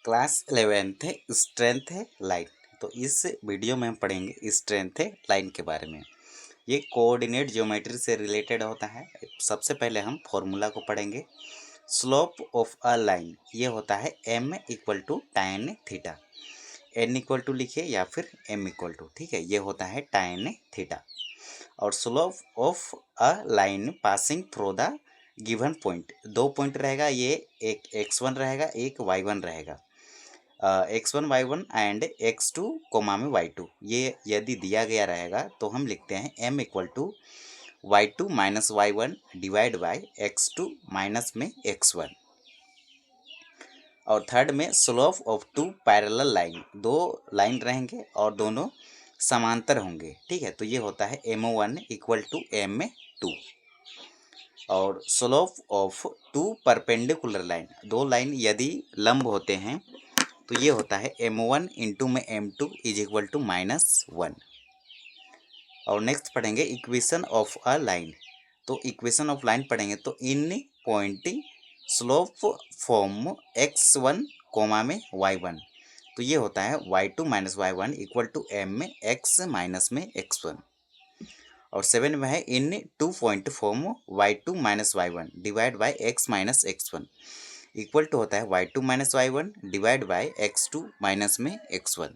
Class 11th है strength है line. तो इस वीडियो में हम पढ़ेंगे स्ट्रेंथ है लाइन के बारे में। ये कोऑर्डिनेट ज्योमेट्री से रिलेटेड होता है। सबसे पहले हम फॉर्मूला को पढ़ेंगे। स्लोप ऑफ अ लाइन ये होता है m equal to tan theta. n equal to लिखिए या फिर m इक्वल टू, ठीक है, ये होता है tan थीटा। और slope of a line passing through the given point, दो पॉइंट रहेगा, ये एक x1 रहेगा, एक y1 रहेगा। x1 y1 and x2 coma में y2, ये यदि दिया गया रहेगा तो हम लिखते हैं m equal to y2 minus y1 divide by x2 minus में x1। और थर्ड में slope of two parallel line, दो लाइन रहेंगे और दोनों समांतर होंगे, ठीक है, तो ये होता है m1 इक्वल टू m2। और slope of two perpendicular line, दो लाइन यदि लंब होते हैं तो ये होता है m1 इंटू में m2 इज इक्वल टू -1। और नेक्स्ट पढ़ेंगे इक्वेशन ऑफ अ लाइन। तो इक्वेशन ऑफ लाइन पढ़ेंगे तो in point slope form x1 comma में y1, तो ये होता है y2 minus y1 equal to m में x माइनस में x1। और 7 में है in two point form y2 minus y1 divide by x minus x1 equal to होता है y2 minus y1 divide by x2 minus में x1।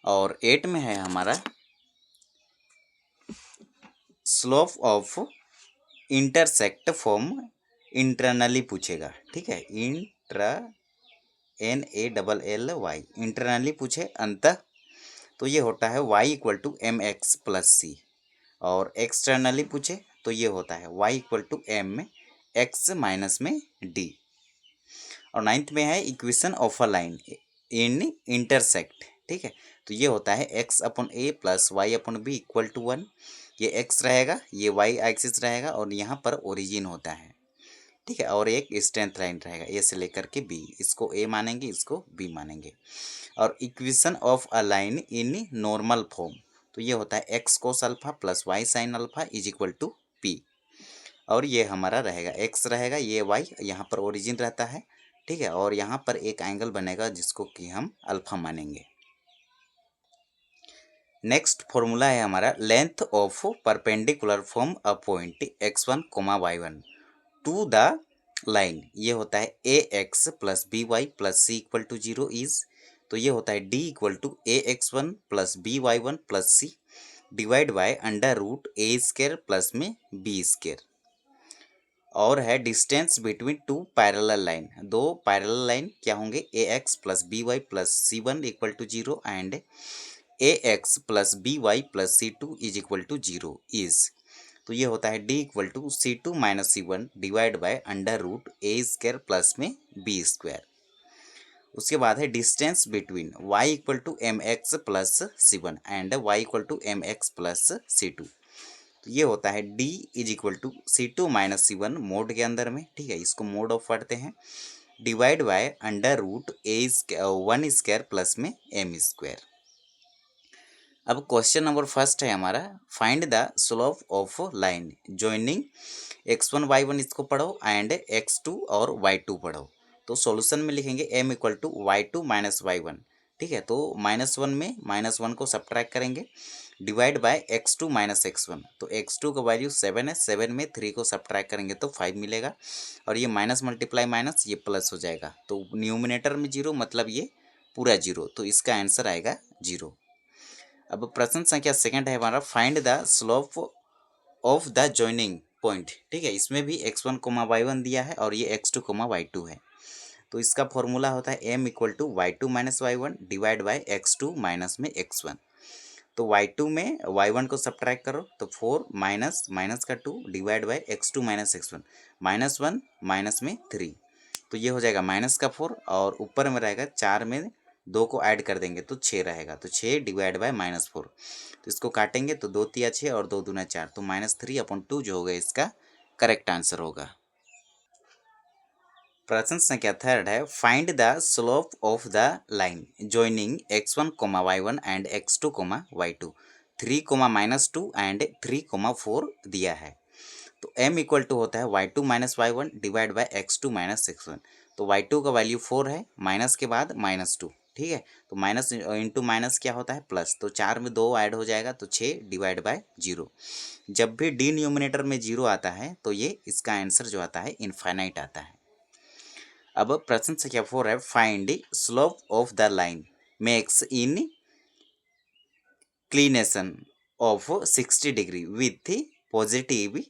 और 8 में है हमारा slope of intersect form internally पूछेगा, ठीक है, NALLY इंटरनली पूछे अंतः, तो ये होता है y equal to mx plus C. और एक्सटर्नली पूछे तो ये होता है y equal to mx minus में d। और 9th में है equation of a line in intersect, ठीक है, तो ये होता है x upon a plus Y upon B equal to 1। ये x रहेगा, ये y एक्सिस रहेगा और यहाँ पर ओरिजिन होता है, ठीक है, और एक स्ट्रेंथ लाइन रहेगा a से लेकर के b, इसको a मानेंगे, इसको b मानेंगे। और equation of a line in normal form, तो ये होता है x cos alpha plus y sine alpha is equal to p। और ये हमारा रहेगा x रहेगा, ये y यहाँ पर ओरिजिन रहता है, ठीक है, और यहाँ पर एक एंगल बनेगा जिसको कि हम अल्फा मानेंगे। नेक्स्ट फॉर्मूला है हमारा length of perpendicular from a point x1 comma y1 to the line, ये होता है ax plus B Y plus C equal to 0 is, तो ये होता है d equal to ax1 plus B Y one plus C divide by under root A square plus में B square. और है distance between two parallel line, दो parallel line क्या होंगे ax plus B Y plus C one equal to 0 and ax plus B Y plus C two is equal to 0 is, तो ये होता है d equal to C two minus C one divide by under root A square plus में B square. उसके बाद है distance between y equal to M X plus C one and y equal to M X plus C two, तो ये होता है d is equal to C two minus C one mod के अंदर में, ठीक है, इसको मोड ऑफ पढ़ते हैं, divide by under root A one square plus में एम स्क्वायर। अब क्वेश्चन नंबर फर्स्ट है हमारा, find the slope of line joining x1 y1, इसको पढ़ो, एंड x2 और y2 पढ़ो। तो सॉल्यूशन में लिखेंगे m equal to y2 minus y1, ठीक है, तो -1 में -1 को सब्ट्रैक्ट करेंगे divide by x2 minus x1, तो x2 का वैल्यू 7 है, 7 में 3 को सब्ट्रैक्ट करेंगे तो 5 मिलेगा, और ये माइनस मल्टीप्लाई माइनस ये प्लस हो जाएगा, तो न्यूमिनेटर में 0 मतलब ये पूरा 0, तो इसका आंसर आएगा 0। अब प्रश्न संख्या सेकंड है हमारा, find the slope of the joining point, ठीक है, इसमें भी x1 कोमा y1 दिया है और ये x2 कोमा y2 है, तो इसका फॉर्मूला होता है m equal to y2 minus Y divide by x2 minus में x1। तो y2 में y1 को सब्ट्रैक्ट करो तो 4 माइनस माइनस का 2 divide by x2 minus x1, -1 minus में 3, तो ये हो जाएगा माइनस का 4, और ऊपर में रहेगा 4 में 2 को ऐड कर देंगे तो 6 रहेगा, तो 6 डिवाइड बाय -4, तो इसको काटेंगे तो 2 तिया 6 और 2 दूना 4, तो -3/2 जो होगा इसका करेक्ट आंसर होगा। प्रश्न संख्या थर्ड है, find the slope of the line joining x1 comma y1 and x2 comma y2, 3 comma -2 and 3 comma 4 दिया है, तो m इक्वल टू होता है y2 minus Y one divide by x2 minus x1, तो y2 का value 4 है, minus के बाद -2, ठीक है। तो माइनस इंटू माइनस क्या होता है प्लस, तो 4 में 2 ऐड हो जाएगा तो 6 डिवाइड बाय 0। जब भी डिनोमिनेटर में 0 आता है तो ये इसका आंसर जो आता है इनफाइनाइट आता है। अब प्रश्न संख्या 4 है, find slope of the line makes in inclination of 60 degree with positive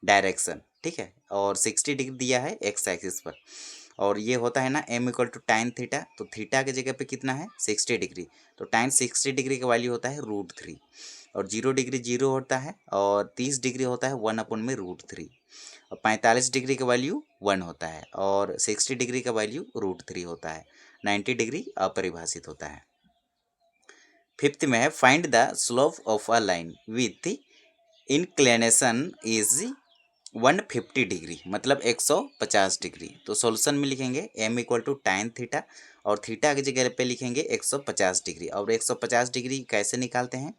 direction, ठीक है। और 60 डिग्री दिया है एक्स एक्सिस पर, और ये होता है ना m equal to tan theta, तो थीटा के जगह पे कितना है 60 डिग्री, तो tan 60 डिग्री का वैल्यू होता है √3, और 0 डिग्री 0 होता है, और 30 डिग्री होता है 1/√3, और 45 डिग्री का वैल्यू 1 होता है, और 60 डिग्री का वैल्यू √3 होता है, 90 डिग्री अपरिभाषित होता है। फिफ्थ में है, find the slope of a line with inclination is 150 degree, मतलब 150 डिग्री। तो सॉल्यूशन में लिखेंगे m equal to tan theta, और थीटा की जगह पे लिखेंगे 150 डिग्री। और 150 डिग्री कैसे निकालते हैं,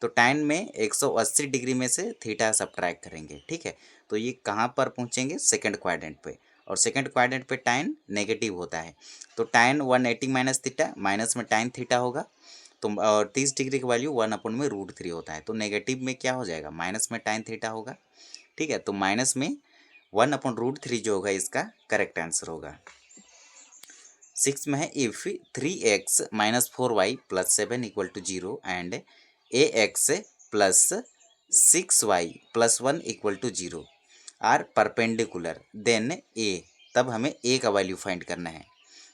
तो tan में 180 डिग्री में से थीटा सब्ट्रैक्ट करेंगे, ठीक है। तो ये कहाँ पर पहुँचेंगे, सेकंड क्वाड्रेंट पे, और सेकंड क्वाड्रेंट पे tan नेगेटिव होता है, तो tan 180 माइनस थीटा, माइनस में tan थीटा होगा, तो 30 डिग्री का वैल्यू 1/√3 होता है, तो नेगेटिव में क्या हो जाएगा, माइनस में tan थीटा होगा, ठीक है। तो माइनस में 1/√3 जो होगा इसका करेक्ट आंसर होगा। 6 में है, if 3x - 4y + 7 = 0 and ax + 6y + 1 = 0 are perpendicular then a, तब हमें a का वैल्यू फाइंड करना है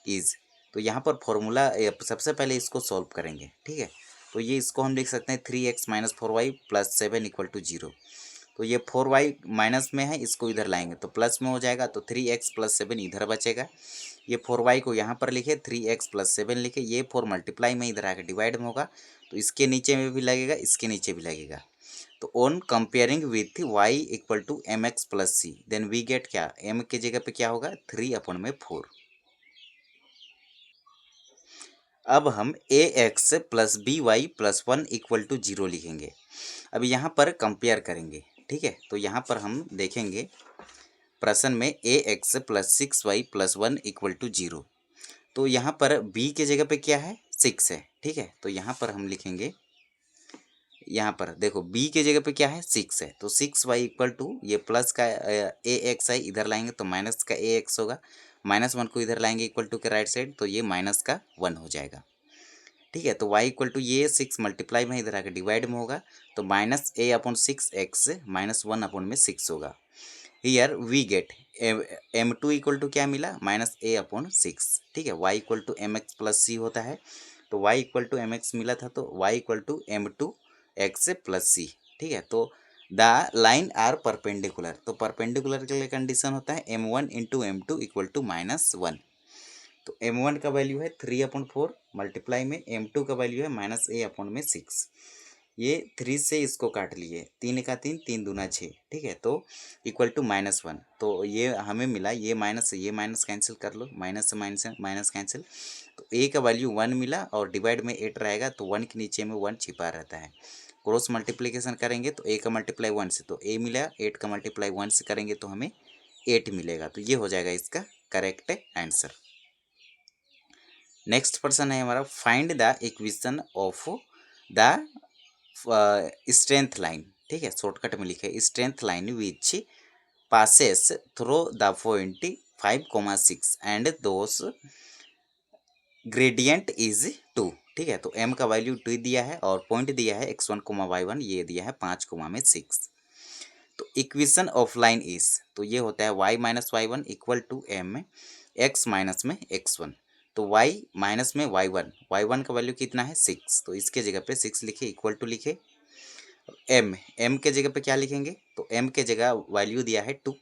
इज। तो यहाँ पर फॉर्मूला सबसे पहले इसको सॉल्व करेंगे, ठीक है। तो ये इसको हम लिख सकते हैं 3x - 4y + 7 = 0। तो ये 4y माइनस में है, इसको इधर लाएंगे तो प्लस में हो जाएगा, तो 3x + 7 इधर बचेगा। ये 4y को यहाँ पर लिखे, 3x + 7 लिखे, ये 4 मल्टीप्लाई में इधर आके डिवाइड में होगा, तो इसके नीचे में भी लगेगा, इसके नीचे भी लगेगा। तो on comparing with y = mx + c, then we get क्या, m की जगह पे क्या होगा 3/4। अब हम ax + by + 1 = 0 लिखेंगे। अब यहाँ पर कंपेयर करेंगे, ठीक है। तो यहाँ पर हम देखेंगे प्रश्न में ax + 6y + 1 = 0। तो यहाँ पर b के जगह पे क्या है 6 है, ठीक है। तो यहाँ पर हम लिखेंगे, यहाँ पर देखो b के जगह पे क्या है 6 है, तो 6y = ये प्लस का ax है, इधर लाएंगे तो माइनस का ax होगा, -1 को इधर लाएंगे इक्वल टू के राइट साइड, तो ये माइनस का 1 हो जाएगा, ठीक है। तो y = ये 6 मल्टीप्लाई में इधर आके डिवाइड में होगा, तो -a/6x -1/6 होगा। हियर वी गेट m2 = क्या मिला -a/6, ठीक है। y = mx + c होता है, तो y = mx मिला था, तो y = m2x + c, ठीक है। तो द लाइन आर परपेंडिकुलर, तो परपेंडिकुलर के लिए कंडीशन होता है m1 × m2 = -1। तो m1 का वैल्यू है 3/4 मल्टीप्लाई में m2 का वैल्यू है -a/6। ये 3 से इसको काट लिए, 3 का 3, 3 दूना 6, ठीक है। तो इक्वल टू -1, तो ये हमें मिला, ये माइनस से ये माइनस कैंसिल कर लो, माइनस से माइनस कैंसिल, तो a का वैल्यू 1 मिला, और डिवाइड में 8 रहेगा, तो 1 के नीचे में 1 छिपा रहता है। क्रॉस मल्टीप्लिकेशन करेंगे तो a का मल्टीप्लाई 1 से तो a मिला, 8 का मल्टीप्लाई 1 से करेंगे तो हमें 8 मिलेगा, तो ये हो जाएगा इसका करेक्ट आंसर। नेक्स्ट पर्सन है हमारा, find the equation of the strength line, ठीक है। शॉर्टकट में लिखे strength line which passes through the point 5,6 and those gradient is 2, ठीक है। तो m का वैल्यू 2 दिया है, और पॉइंट दिया है x1, y1, ये दिया है 5,6। तो इक्वेशन ऑफ लाइन इज, तो ये होता है y - y1 = m x minus में x1, तो y माइनस में y1 का वैल्यू कितना है 6, तो इसके जगह पे 6 लिखे, इक्वल टू लिखे, m के जगह पे क्या लिखेंगे, तो m के जगह वैल्यू दिया है 2,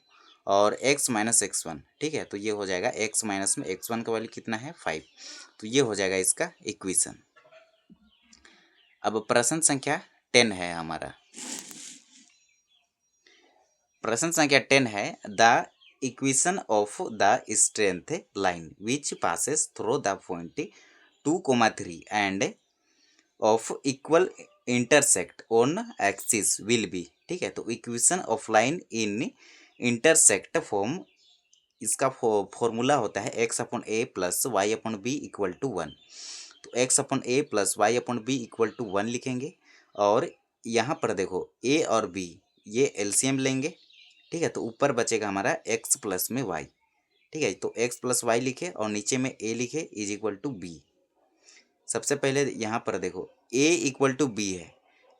और x - x1, ठीक है। तो ये हो जाएगा x माइनस में x1 का वैल्यू कितना है 5, तो ये हो जाएगा इसका इक्वेशन। अब प्रश्न संख्या 10 है हमारा, प्रश्न संख्या 10 है, the equation of the strength line which passes through the point 2,3 and of equal intersect on axis will be, ठीक है। तो equation of line in intersect form इसका फॉर्मूला होता है X upon A plus Y upon B equal to 1। तो X upon A plus Y upon B equal to 1 लिखेंगे, और यहाँ पर देखो ए और बी ये एलसीएम लेंगे, ठीक है। तो ऊपर बचेगा हमारा एक्स प्लस में वाई, ठीक है। तो एक्स प्लस वाई लिखे और नीचे में ए लिखे इज इक्वल टू बी। सबसे पहले यहाँ पर देखो ए इक्वल टू बी है,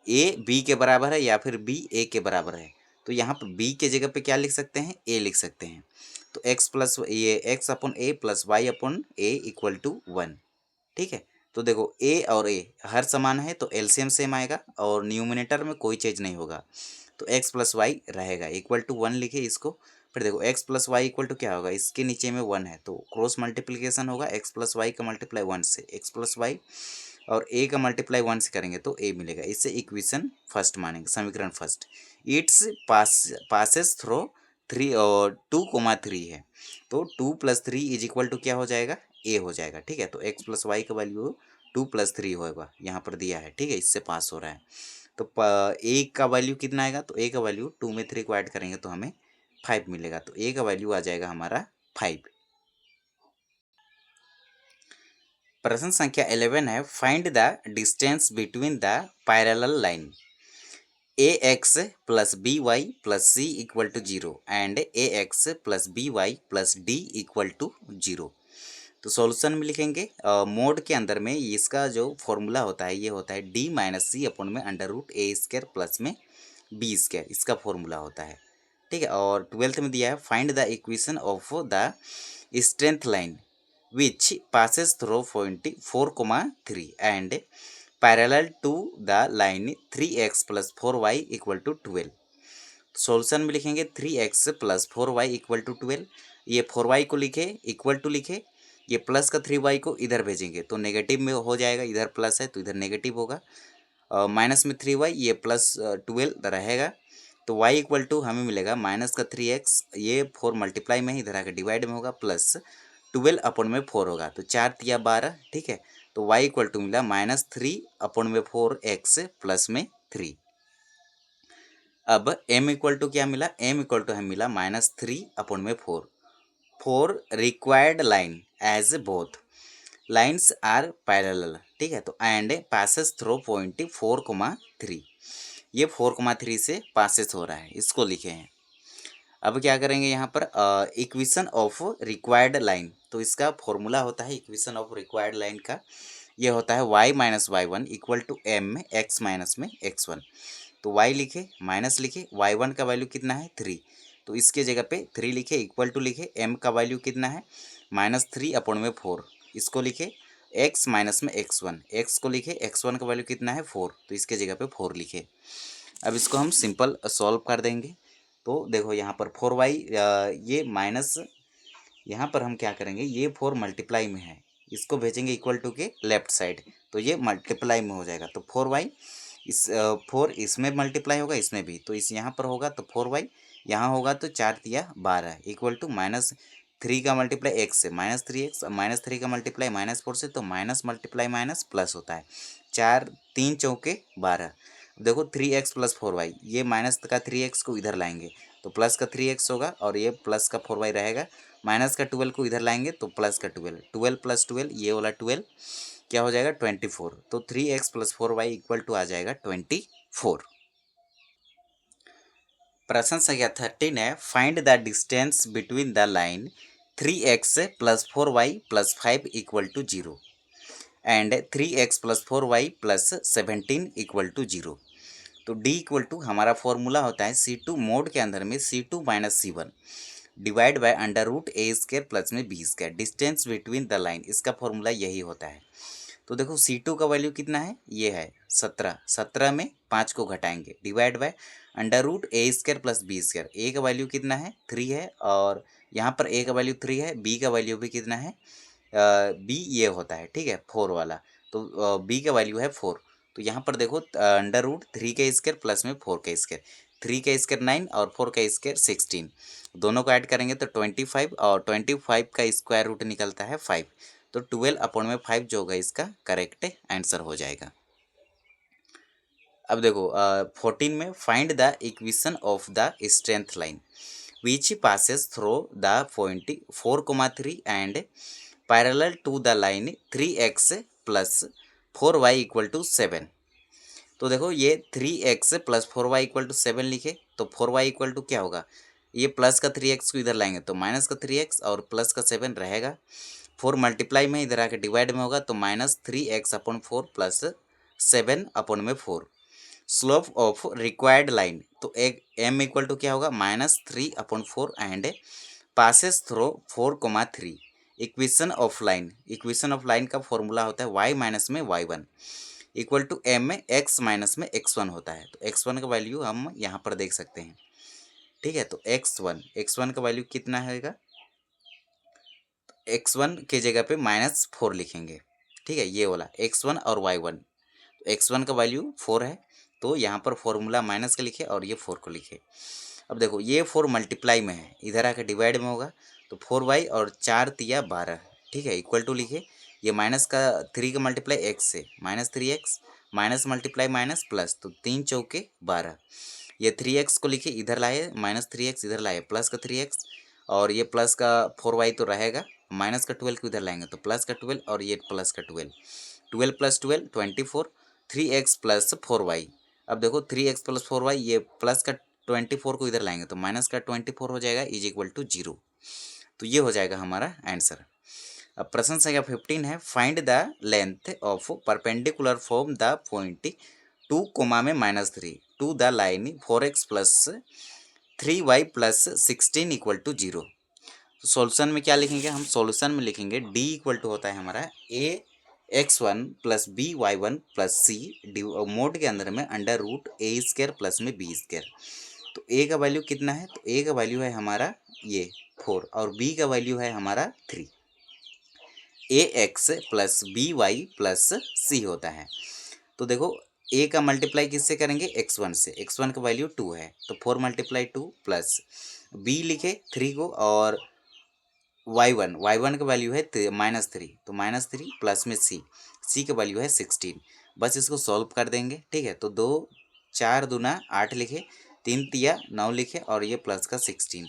ए बी के बराबर है या फिर बी ए के बराबर है। तो यहाँ पर बी के जगह पे क्या लिख सकते हैं, ए लिख सकते हैं। तो एक्स प्लस ये X upon A plus Y upon A equal to 1, ठीक है। तो देखो ए और ए हर समान है तो एलसीएम सेम आएगा और न्यूमिनेटर में कोई चेंज नहीं होगा। तो एक्स प्लस वाई रहेगा इक्वल टू 1 लिखे इसको। फिर देखो X plus Y equal to क्या होगा, इसके नीचे में 1 है तो क्रॉस मल्टीप्लिकेशन होगा, एक्स प्लस वाई का मल्टीप्लाई 1 से एक्स प्लस वाई और ए का मल्टीप्लाई 1 से करेंगे तो ए मिलेगा। इससे इक्वेशन फर्स्ट मानेंगे, समीकरण फर्स्ट। इट्स पासेस थ्रो 3 और 2,3 है, तो 2 + 3 इज इक्वल टू क्या हो जाएगा, ए हो जाएगा, ठीक है। तो एक्स प्लस वाई का वैल्यू 2 + 3 होगा, यहाँ पर दिया है, ठीक है। इससे पास हो रहा है। तो ए का वैल्यू कितना आएगा, तो ए का वैल्यू 2 में 3 को ऐड करेंगे तो हमें 5 मिलेगा। तो ए का वैल्यू आ जाएगा हमारा 5। प्रश्न संख्या 11 है, find the distance between the parallel line A X plus B Y plus C equal to 0 and A X plus B Y plus D equal to 0। तो सॉल्यूशन में लिखेंगे मोड के अंदर में इसका जो फॉर्मूला होता है ये होता है डी माइनस सी अपॉन में under root A square plus में बी स्क्वायर, इसका फॉर्मूला होता है, ठीक है। और 12th में दिया है, find the equation of the strength line which passes through point 4,3 and parallel to the line 3x plus 4y equal to 12। Solution में लिखेंगे 3x plus 4y equal to 12। ये 4y को लिखे इक्वल टू लिखे, ये प्लस का 3y को इधर भेजेंगे तो नेगेटिव में हो जाएगा, इधर प्लस है तो इधर नेगेटिव होगा। माइनस में 3y, ये प्लस 12 रहेगा। तो y इक्वल टू हमें मिलेगा माइनस का 3x, ये 4 मल्टीप्लाई में ही इधर आकर डिवाइड में होगा, प्लस 12 अपॉन में 4 होगा तो 4 तिया 12, ठीक है। तो y इक्वल टू मिला -3 अपॉन में 4x प्लस में 3। अब m इक्वल टू क्या मिला, m इक्वल टू हमें मिला -3 अपॉन में 4। 4 required line as both lines are parallel, ठीक है। तो एंड पासेस थ्रू पॉइंट 4,3, ये 4,3 से पासेस हो रहा है, इसको लिखे हैं। अब क्या करेंगे यहाँ पर इक्वेशन ऑफ रिक्वायर्ड लाइन, तो इसका फॉर्मूला होता है इक्वेशन ऑफ रिक्वायर्ड लाइन का, ये होता है y minus y1 equal to m x minus में x1। तो y लिखे माइनस लिखे, y1 का वैल्यू कितना है 3, तो इसके जगह पे 3 लिखे इक्वल टू लिखे, m का वैल्यू कितना है -3 अपॉन में 4, इसको लिखे x माइनस में x1, x को लिखे x1 का वैल्यू कितना है 4, तो इसके जगह पे 4 लिखे। अब इसको हम सिंपल सॉल्व कर देंगे। तो देखो यहाँ पर 4y ये माइनस, यहाँ पर हम क्या करेंगे, ये 4 मल्टीप्लाई में है, इसको भेजेंगे इक्वल टू के लेफ्ट साइड, तो ये मल्टीप्लाई में हो जाएगा। तो 4y इस 4 इसमें मल्टीप्लाई होगा, इसमें भी, तो इस यहाँ पर होगा तो 4y यहाँ होगा तो 4 तिया 12 इक्वल टू -3 का मल्टीप्लाई x से -3x, -3 का मल्टीप्लाई -4 से, तो माइनस मल्टीप्लाई माइनस प्लस होता है, 4 3 चौके 12। देखो 3x प्लस 4y, ये माइनस का 3x को इधर लाएंगे तो प्लस का 3x होगा और ये प्लस का 4y रहेगा, माइनस का 12 को इधर लाएंगे तो प्लस का 12, 12 प्लस 12 ये वाला 12 क्या हो जाएगा 24। तो 3x plus 4y equal to आ जाएगा 24। प्रश्न संख्या 13 है, find the distance between the line 3x plus 4y plus 5 equal to 0 and 3x plus 4y plus 17 equal to 0। तो d इक्वल टू हमारा फॉर्मूला होता है C2 मोड के अंदर में C2 minus C1 divide by under root A square plus में B square, distance between the line, इसका फॉर्मूला यही होता है। तो देखो C2 का वैल्यू कितना है, ये है 17, 17 में 5 को घटाएंगे divide by under root A square plus B square, A का वैल्यू कितना है 3 है और यहाँ पर ए का वैल्यू 3 है, बी का वैल्यू भी कितना है बी ये होता है, ठीक है 4 वाला, तो बी का वैल्यू है 4। तो यहाँ पर देखो अंडर रूट 3 का स्क्वायर प्लस में 4 का स्क्वायर, 3 का स्क्वायर 9 और 4 का स्क्वायर 16, दोनों को ऐड करेंगे तो 25 और 25 का स्क्वायर रूट निकलता है 5, तो 12 अपॉन में 5 जो होगा इसका करेक्ट आंसर हो जाएगा। अब देखो 14 में find the equation of the strength line which passes through the point 4,3 and parallel to the line 3x plus 4y equal to 7। तो देखो ये 3x plus 4y equal to 7 लिखे तो 4y इक्वल टू क्या होगा, ये प्लस का 3x को इधर लाएंगे तो माइनस का 3x और प्लस का 7 रहेगा। 4 मल्टीप्लाई में इधर आके डिवाइड में होगा तो -3x/4 प्लस 7 अपॉन में 4। स्लोप ऑफ रिक्वायर्ड लाइन तो एक m इक्वल टू क्या होगा -3/4 and passes through 4,3। Equation of line का फॉर्मूला होता है y माइनस में y1 इक्वल टू m में x माइनस में x1 होता है। तो x1 का वैल्यू हम यहाँ पर देख सकते हैं, ठीक है। तो x1 का वैल्यू कितना होगा, x1 के जगह पे -4 लिखेंगे, ठीक है। ये वाला x1 और y1, तो x1 का वैल्यू 4 है तो यहाँ पर फॉर्मूला माइनस का लिखे और ये 4 को लिखे। अब देखो ये 4 मल्टीप्लाई में है, इधर आकर डिवाइड में होगा तो 4y और 4 तिया 12, ठीक है, इक्वल टू लिखे। ये माइनस का 3 का मल्टीप्लाई x से -3x minus multiply minus plus तो 3 चौके 12। ये 3x को लिखे इधर लाए -3x इधर लाए प्लस का 3x और ये प्लस का 4y तो रहेगा, माइनस का 12 को इधर लाएंगे तो प्लस का 12 और ये प्लस का 12, 12 प्लस 12 24, 3x प्लस 4y। अब देखो 3x प्लस 4y ये प्लस का 24 को इधर लाएंगे तो माइनस का 24 हो जाएगा इज इक्वल टू 0। तो ये हो जाएगा हमारा आंसर। अब प्रश्न संख्या 15 है, find the length of perpendicular from the point 2 comma में -3 to the line 4x plus 3y plus 16 equal to 0। तो सॉल्यूशन में क्या लिखेंगे हम, सॉल्यूशन में लिखेंगे d इक्वल टू होता है हमारा ax1 plus by1 plus c mode के अंदर में √a² प्लस में b²। तो a का वैल्यू कितना है, तो a का वैल्यू है हमारा ये 4 और b का वैल्यू है हमारा 3। ax plus by plus c होता है। तो देखो a का मल्टीप्लाई किससे करेंगे, x1 से, x1 का वैल्यू 2 है तो 4 × 2 प्लस b लिखे 3 को और y1 का वैल्यू है -3 तो -3 प्लस में c का वैल्यू है 16। बस इसको सॉल्व कर देंगे, ठीक है। तो 2 4 दूना 8 लिखे, 3 तिया 9 लिखे और ये प्लस का 16।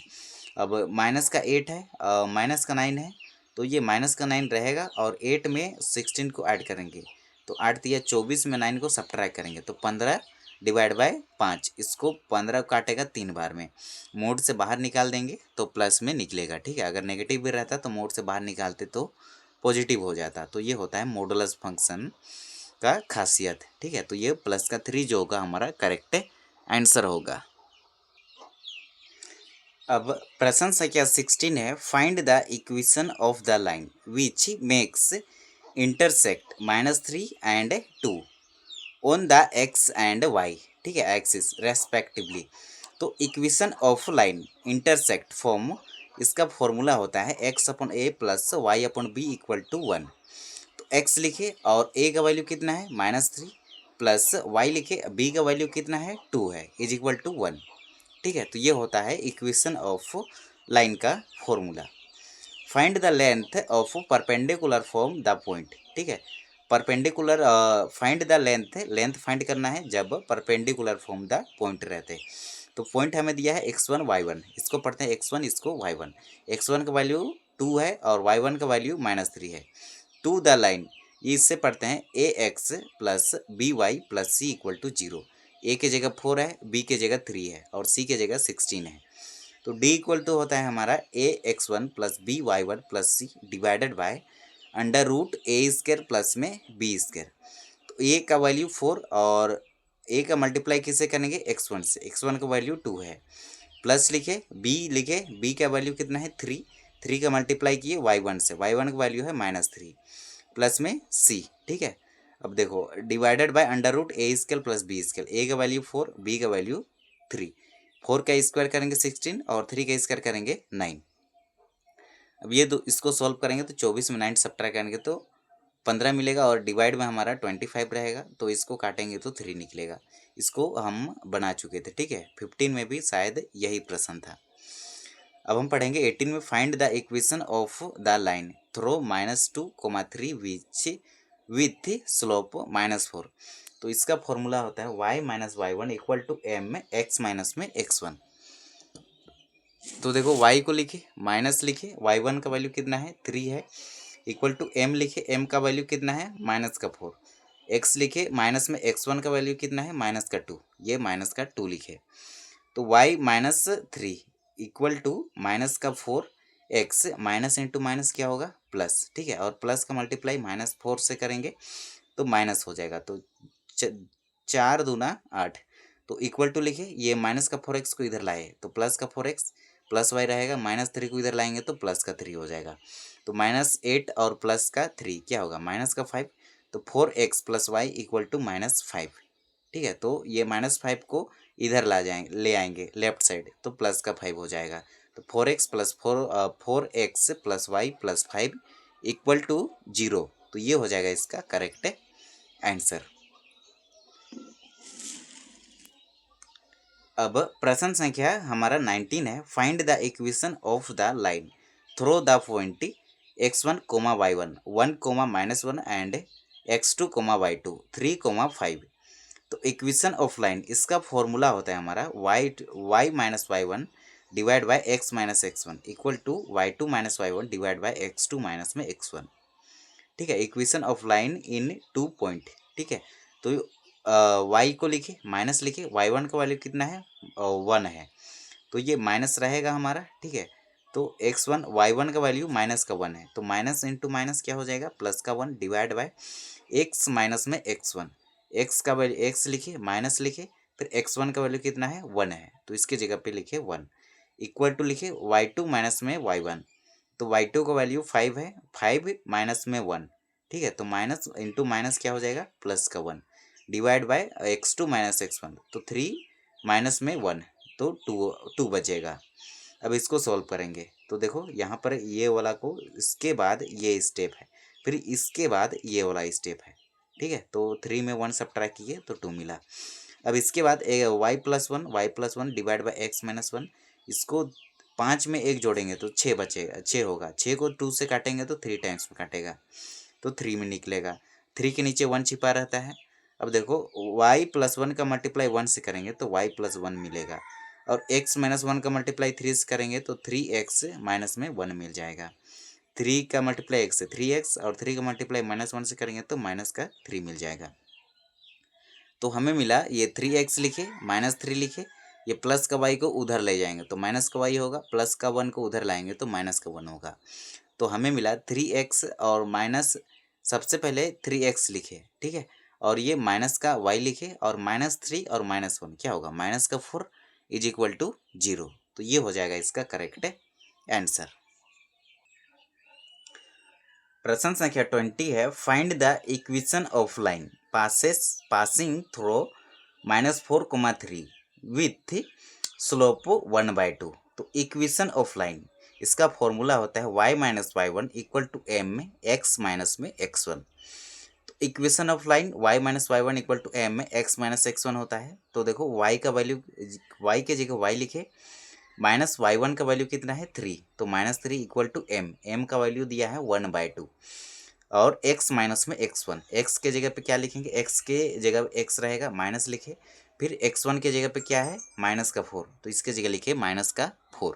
अब माइनस का 8 है माइनस का 9 है तो ये माइनस का 9 रहेगा और 8 में 16 को ऐड करेंगे तो 8 तिया 24 में 9 को सब्ट्रैक्ट करेंगे तो 15 डिवाइड बाय 5, इसको 15 काटेगा 3 बार में, मोड से बाहर निकाल देंगे तो प्लस में निकलेगा, ठीक है। अगर नेगेटिव भी रहता तो मोड से बाहर निकालते तो पॉजिटिव हो जाता। तो ये होता है मॉडुलस फंक्शन का खासियत, ठीक है। तो ये प्लस का 3 जो होगा हमारा करेक्ट आंसर होगा। अब प्रश्न संख्या 16 है, find the equation of the line which makes intersect -3 and 2 on the x and y, ठीक है, एक्सिस रेस्पेक्टिवली। तो equation of line intersect form, इसका फॉर्मूला होता है x/a plus y/b equal to 1। तो x लिखे और a का वैल्यू कितना है -3 प्लस y लिखे b का वैल्यू कितना है 2 है इज इक्वल टू 1, ठीक है। तो ये होता है इक्वेशन ऑफ लाइन का formula. Find the length of perpendicular from the point, ठीक है। Perpendicular find the length find करना है जब परपेंडिकुलर फ्रॉम द पॉइंट रहते। तो पॉइंट हमें दिया है x1 y1, इसको पढ़ते हैं x1 इसको y1। x1 का वैल्यू 2 है और y1 का वैल्यू -3 है। टू द लाइन, इससे पढ़ते हैं ax plus by plus c equal to 0। a की जगह 4 है, b की जगह 3 है और c की जगह 16 है। तो d इक्वल टू होता है हमारा ax1 plus by1 plus c divided by √a² plus में b²। तो a का वैल्यू 4 और a का मल्टीप्लाई किससे करेंगे x1 से, x1 का वैल्यू 2 है प्लस लिखे b का वैल्यू कितना है 3 का मल्टीप्लाई किए y1 से, y1 का वैल्यू है -3 प्लस में c, ठीक है। अब देखो divided by √a² plus b², a का वैल्यू 4 b का वैल्यू 3, 4 का स्क्वायर करेंगे 16 और 3 का स्क्वायर करेंगे 9। अब ये दो इसको सॉल्व करेंगे तो 24 में 9 सब्ट्रैक्ट करेंगे तो 15 मिलेगा और डिवाइड में हमारा 25 रहेगा तो इसको काटेंगे तो 3 निकलेगा। इसको हम बना चुके थे, ठीक है। 15 में भी शायद यही प्रश्न था। अब हम पढ़ेंगे 18 में, find the equation of the line through -2, 3 which with slope -4। तो इसका फॉर्मूला होता है y - y1 equal to m x minus में x1। तो देखो y को लिखे माइनस लिखे y1 का वैल्यू कितना है 3 है, इक्वल टू m लिखे m का वैल्यू कितना है माइनस का 4, x लिखे माइनस में x1 का वैल्यू कितना है माइनस का 2, ये माइनस का 2 लिखे। तो y minus 3 equal to minus का 4, x माइनस इंटू माइनस क्या होगा प्लस, ठीक है, और प्लस का मल्टीप्लाई माइनस 4 से करेंगे तो माइनस हो जाएगा। तो 4 दूना 8, तो इक्वल टू लिखे ये माइनस का 4x को इधर लाए तो प्लस का 4x प्लस वाई रहेगा, माइनस 3 को इधर लाएंगे तो प्लस का 3 हो जाएगा। तो -8 और प्लस का 3 क्या होगा माइनस का 5, तो 4x plus Y equal to -5, ठीक है। तो ये -5 को इधर ले आएंगे लेफ्ट साइड तो प्लस का 5 हो जाएगा। तो 4x plus 4x plus Y plus 5 equal to 0, तो ये हो जाएगा इसका करेक्ट आंसर। अब प्रश्न संख्या हमारा 19 है, find the equation of the line through the point x1 y1 1 -1 and x2 y2 3 5। तो इक्वेशन ऑफ लाइन इसका फॉर्मूला होता है हमारा y minus y1 divide by x minus x1 equal to y2 minus y1 divide by x2 minus में x1, ठीक है। Equation of line in 2 point, ठीक है। तो y को लिखे माइनस लिखे y1 का वैल्यू कितना है 1 है, तो ये माइनस रहेगा हमारा, ठीक है। तो x1 y1 का वैल्यू माइनस का 1 है, तो माइनस इंटू माइनस क्या हो जाएगा प्लस का 1 डिवाइड बाय x माइनस में x1, x का वैल्यू x लिखे माइनस लिखे फिर x1 का वैल्यू कितना है 1 है, तो इसके जगह पे लिखे 1 इक्वल टू लिखे y2 माइनस में y1, तो y2 का वैल्यू 5 है, 5 माइनस में 1, ठीक है। तो माइनस इंटू माइनस क्या हो जाएगा प्लस का 1 divide by x2 minus x1, तो 3 माइनस में 1 तो 2 बचेगा। अब इसको सॉल्व करेंगे तो देखो यहाँ पर ये वाला को इसके बाद ये स्टेप है, फिर इसके बाद ये वाला स्टेप है, ठीक है। तो 3 में 1 सब्ट्रैक्ट किए तो 2 मिला। अब इसके बाद Y plus one divide by X minus 1, इसको 5 में 1 जोड़ेंगे तो 6 बचेगा, 6 होगा, 6 को 2 से काटेंगे तो 3 टाइम्स में काटेगा तो 3 में निकलेगा, 3 के नीचे 1 छिपा रहता है। अब देखो y प्लस 1 का मल्टीप्लाई 1 से करेंगे तो y प्लस 1 मिलेगा, और x माइनस 1 का मल्टीप्लाई 3 से करेंगे तो 3x माइनस में 1 मिल जाएगा। 3 का मल्टीप्लाई x से 3x और 3 का मल्टीप्लाई -1 से करेंगे तो माइनस का 3 मिल जाएगा। तो हमें मिला ये 3x लिखे -3 लिखे, ये प्लस का y को उधर ले जाएंगे तो माइनस का y होगा, प्लस का 1 को उधर लाएंगे तो माइनस का 1 होगा। तो हमें मिला 3x और माइनस, सबसे पहले 3x लिखे, ठीक है, और ये माइनस का y लिखे और -3 और -1 क्या होगा माइनस का 4 इज इक्वल टू 0, तो ये हो जाएगा इसका करेक्ट आंसर। प्रश्न संख्या 20 है, find the equation of line passing through -4, 3 with slope 1/2। तो इक्वेशन ऑफ लाइन इसका फॉर्मूला होता है y minus y1 equal to m में x माइनस में x1। तो equation of line y minus y1 equal to m में x minus x1 होता है। तो देखो y का वैल्यू y के जगह y लिखे, माइनस y1 का वैल्यू कितना है 3, तो -3 इक्वल टू m का वैल्यू दिया है 1/2, और x माइनस में x1, x के जगह पे क्या लिखेंगे, x के जगह x रहेगा माइनस लिखे, फिर x1 के जगह पे क्या है माइनस का 4, तो इसके जगह लिखे माइनस का 4।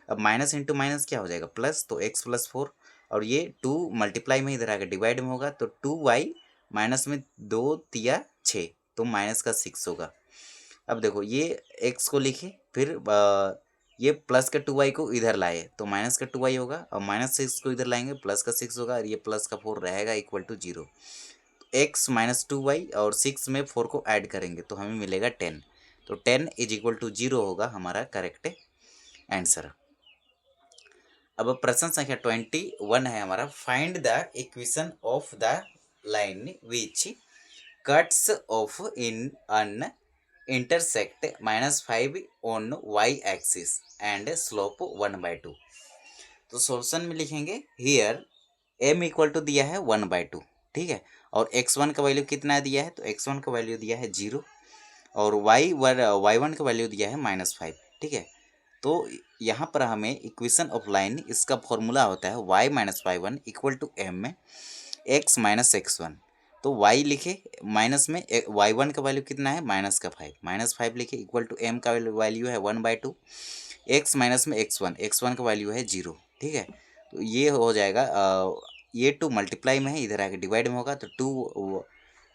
अब माइनस इंटू माइनस क्या हो जाएगा प्लस, तो x प्लस 4, और ये 2 मल्टीप्लाई में इधर आकर डिवाइड में होगा तो 2y माइनस में 2 तिया 6, तो माइनस का 6 होगा। अब देखो ये x को लिखे, फिर ये प्लस का 2y को इधर लाए तो माइनस का 2y होगा, और -6 को इधर लाएंगे प्लस का 6 होगा, और ये प्लस का 4 रहेगा equal to 0। x minus 2y और 6 में 4 को ऐड करेंगे तो हमें मिलेगा 10, तो 10 इज इक्वल टू 0 होगा हमारा करेक्ट आंसर। अब प्रश्न संख्या 21 है हमारा, find the equation of the line which cuts off in an intersect -5 on y axis and slope 1/2। तो सॉल्यूशन में लिखेंगे हियर m इक्वल टू दिया है 1/2, ठीक है, और x1 का वैल्यू कितना दिया है, तो x1 का वैल्यू दिया है 0, और y1 का वैल्यू दिया है -5, ठीक है। तो यहाँ पर हमें इक्वेशन ऑफ लाइन इसका फॉर्मूला होता है y minus y1 equal to m x minus x1। तो y लिखे माइनस में y1 का वैल्यू कितना है -5, -5 लिखे इक्वल टू m का वैल्यू है 1/2, एक्स माइनस में एक्स वन का वैल्यू है 0, ठीक है। तो ये हो जाएगा ये 2 मल्टीप्लाई में है, इधर आके डिवाइड में होगा, तो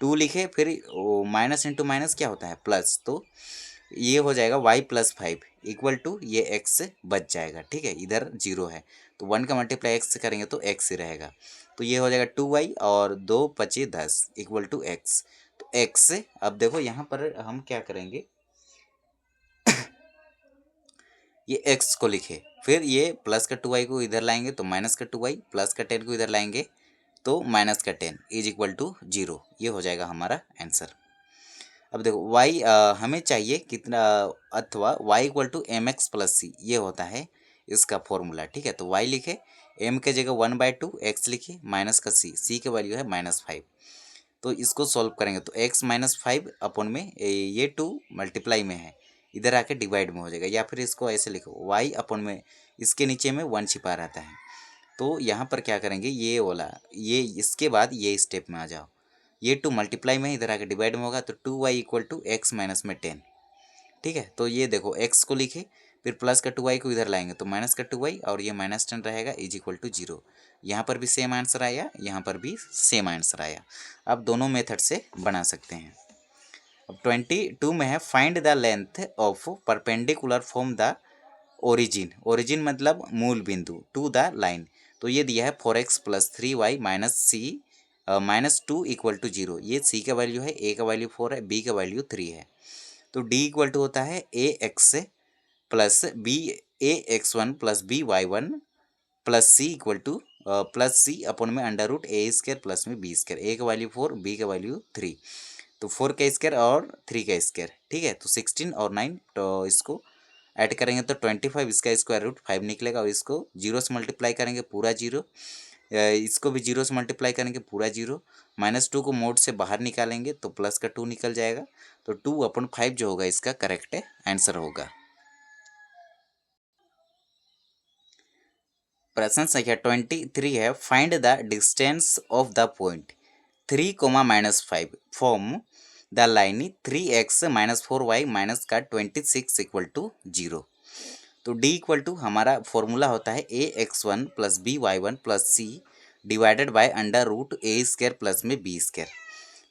2 लिखे, फिर माइनस इंटू माइनस क्या होता है प्लस, तो ये हो जाएगा y+5 इक्वल टू ये x बच जाएगा, ठीक है। इधर 0 है तो 1 का मल्टीप्लाई x से करेंगे तो x ही रहेगा, तो ये हो जाएगा 2y और 2 पचे 10 इक्वल टू x। तो x, अब देखो यहाँ पर हम क्या करेंगे, ये x को लिखे, फिर ये प्लस का 2y को इधर लाएंगे तो माइनस का 2y, प्लस का 10 को इधर लाएंगे तो माइनस का 10 इज इक्वल टू 0। ये हो जाएगा हमारा आंसर। अब देखो y हमें चाहिए कितना, अथवा y इक्वल टू mx+c, ये होता है इसका फॉर्मूला, ठीक है। तो y लिखे, m के जगह 1/2, x लिखे, माइनस का c का वैल्यू है -5। तो इसको सॉल्व करेंगे तो x -5 अपॉन में ये 2 मल्टीप्लाई में है, इधर आके डिवाइड में हो जाएगा, या फिर इसको ऐसे लिखो y अपॉन में इसके नीचे में 1 छिपा रहता है। तो यहाँ पर क्या करेंगे, ये वाला, ये इसके बाद ये स्टेप में आ जाओ, ये 2 मल्टीप्लाई में इधर आके डिवाइड में होगा, तो 2y equal to x minus में 10, ठीक है। तो ये देखो x को लिखे, फिर प्लस का 2y को इधर लाएंगे तो माइनस का 2y और ये -10 रहेगा इज इक्वल टू 0। यहाँ पर भी सेम आंसर आया, यहाँ पर भी सेम आंसर आया। अब दोनों मेथड से बना सकते हैं। अब 22 में है find the length of perpendicular from the origin, origin मतलब मूल बिंदु, टू द लाइन। तो ये दिया है 4x + 3y - c -2 equal to 0। ये c का वैल्यू है, a का वैल्यू 4 है, b का वैल्यू 3 है। तो d इक्वल टू होता है ax plus b ax1 plus by1 plus c equal two plus c upon में √a² प्लस में b²। a का वैल्यू 4, b का वैल्यू 3, तो 4 का स्क्वायर और 3 का स्क्वायर, ठीक है। तो 16 और 9, तो इसको ऐड करेंगे तो 25, इसका स्क्वायर रूट 5 निकलेगा, और इसको 0 से मल्टीप्लाई करेंगे पूरा 0, इसको भी 0 से मल्टीप्लाई करेंगे पूरा 0, -2 को मोड से बाहर निकालेंगे तो प्लस का 2 निकल जाएगा। तो 2/5 जो होगा इसका करेक्ट आंसर होगा। प्रश्न संख्या 23 है find the distance of the point 3, -5 from the line 3x - 4y minus का 26 इक्वल टू 0। तो d इक्वल टू हमारा फॉर्मूला होता है ax1 plus by1 plus c divided by √a² plus में b²।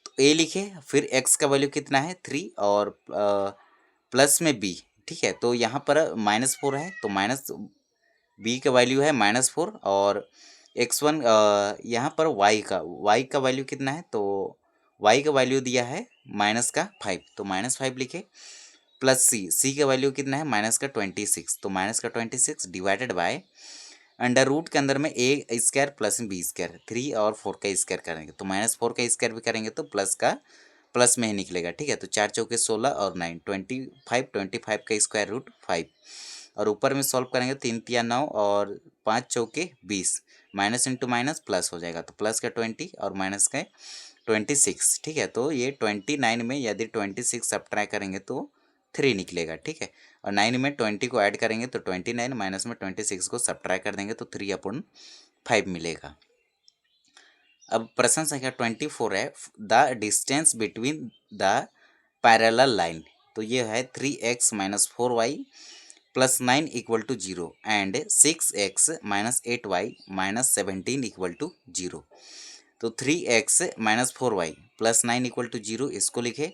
तो a लिखे, फिर x का वैल्यू कितना है 3 और प्लस में b, ठीक है। तो यहाँ पर -4 है तो माइनस b का वैल्यू है -4, और x1 यहाँ पर y का वैल्यू कितना है, तो y का वैल्यू दिया है -5, तो -5 लिखे, प्लस c का वैल्यू कितना है -26, तो -26 डिवाइडेड बाय अंडर रूट के अंदर में a² प्लस b², 3 और 4 का स्क्वायर करेंगे तो -4 का स्क्वायर भी करेंगे तो प्लस में ही निकलेगा, ठीक है। तो 4 चौके 16 और 9 25 का स्क्वायर रूट 5, और ऊपर में सॉल्व करेंगे 3 तिया 9 और 5 चौके 20, माइनस इंटू माइनस प्लस हो जाएगा, तो प्लस का 20 और माइनस का 26, ठीक है। तो ये 29 में यदि 26 सब्ट्रैक्ट करेंगे तो 3 निकलेगा, ठीक है। और 9 में 20 को ऐड करेंगे तो 29 माइनस में 26 को सब्ट्रैक्ट कर देंगे तो 3/5 मिलेगा। अब प्रश्न संख्या 24 है the distance between the parallel line. तो ये है 3x - 4y plus 9 equal to 0 and 6x - 8y - 17 equal to 0। तो 3x - 4y plus 9 equal to 0 इसको लिखे,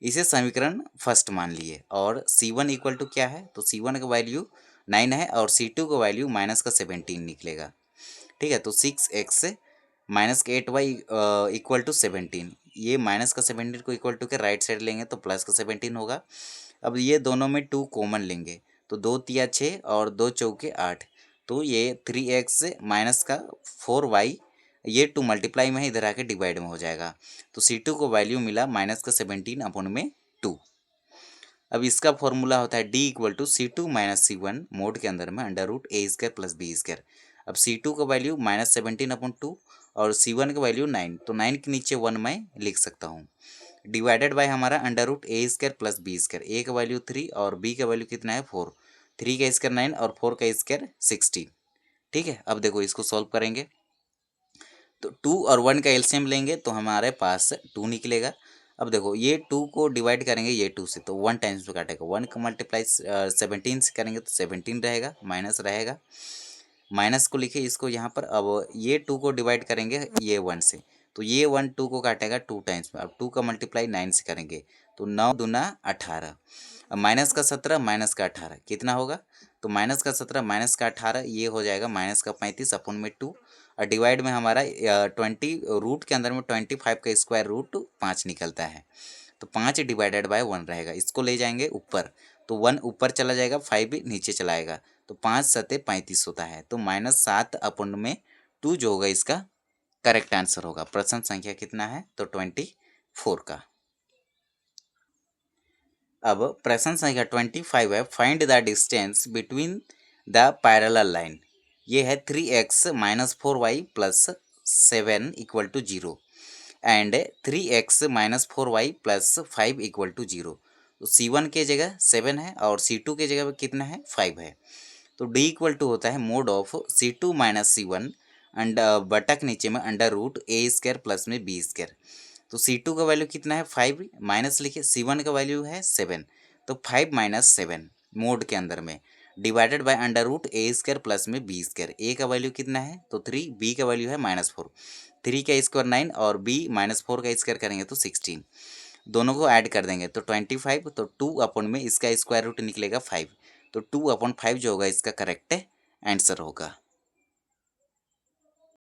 इसे समीकरण फर्स्ट मान लिए, और c1 इक्वल टू क्या है, तो c1 का वैल्यू 9 है और c2 का वैल्यू -17 निकलेगा, ठीक है। तो 6x - 8y इक्वल टू 17, ये -17 को इक्वल टू के राइट साइड लेंगे तो प्लस का 17 होगा। अब ये दोनों में 2 कॉमन लेंगे तो 2 तिया 6 और 2 चौके 8, तो ये 3x माइनस का 4y, ये 2 मल्टीप्लाई में है, इधर आके डिवाइड में हो जाएगा, तो c2 को वैल्यू मिला -17 अपॉन में 2। अब इसका फॉर्मूला होता है d equal to c2 - c1 mode के अंदर में √a² प्लस b²। अब c2 का वैल्यू -17/2 और c1 का वैल्यू 9, तो 9 के नीचे 1 मैं लिख सकता हूँ, डिवाइडेड बाय हमारा √a² प्लस b²। a का वैल्यू 3 और b का वैल्यू कितना है 4, 3 का स्क्वायर 9 और 4 का स्क्वायर 16, ठीक है। अब देखो इसको सॉल्व करेंगे तो 2 और 1 का एलसीएम लेंगे तो हमारे पास 2 निकलेगा। अब देखो ये 2 को डिवाइड करेंगे ये 2 से तो 1 टाइम्स में काटेगा, 1 का मल्टीप्लाई 17 से करेंगे तो 17 रहेगा, माइनस रहेगा, माइनस को लिखे इसको यहाँ पर। अब ये 2 को डिवाइड करेंगे ये 1 से तो ये 1 2 को काटेगा 2 टाइम्स में। अब 2 का मल्टीप्लाई 9 से करेंगे तो 9 दूना 18। अब माइनस का 17 माइनस का 18 कितना होगा, तो माइनस का 17 माइनस का 18 ये हो जाएगा माइनस का 35 अपन में 2 और डिवाइड में हमारा 20 रूट के अंदर में 25 का स्क्वायर रूट 5 निकलता है तो 5 डिवाइडेड बाय 1 रहेगा। इसको ले जाएंगे ऊपर तो 1 ऊपर चला जाएगा, 5 नीचे चला आएगा तो 5 सते 35 होता है। तो -7 अपन में 2 जो होगा इसका करेक्ट आंसर होगा। प्रश्न संख्या कितना है, तो 24 का। अब प्रश्न संख्या 25 है, find the distance between the parallel line. ये है 3x - 4y + 7 = 0 and 3x - 4y + 5 = 0। तो C1 के जगह 7 है और C2 के जगह कितना है, 5 है। तो D = होता है मोड ऑफ C2 - C1 अंड बटक नीचे में √a² प्लस में b²। तो C2 का वैल्यू कितना है, 5 माइनस लिखिए, C1 का वैल्यू है 7 तो 5 - 7 मोड के अंदर में डिवाइडेड बाय √a² प्लस में b²। a का वैल्यू कितना है, तो 3, b का वैल्यू है -4, 3 का स्क्वायर 9 और b -4 का स्क्वायर करेंगे तो 16, दोनों को ऐड कर देंगे तो 25। तो 2 अपन में इसका स्क्वायर रूट निकलेगा 5 तो 2/5 जो होगा इसका करेक्ट आंसर होगा।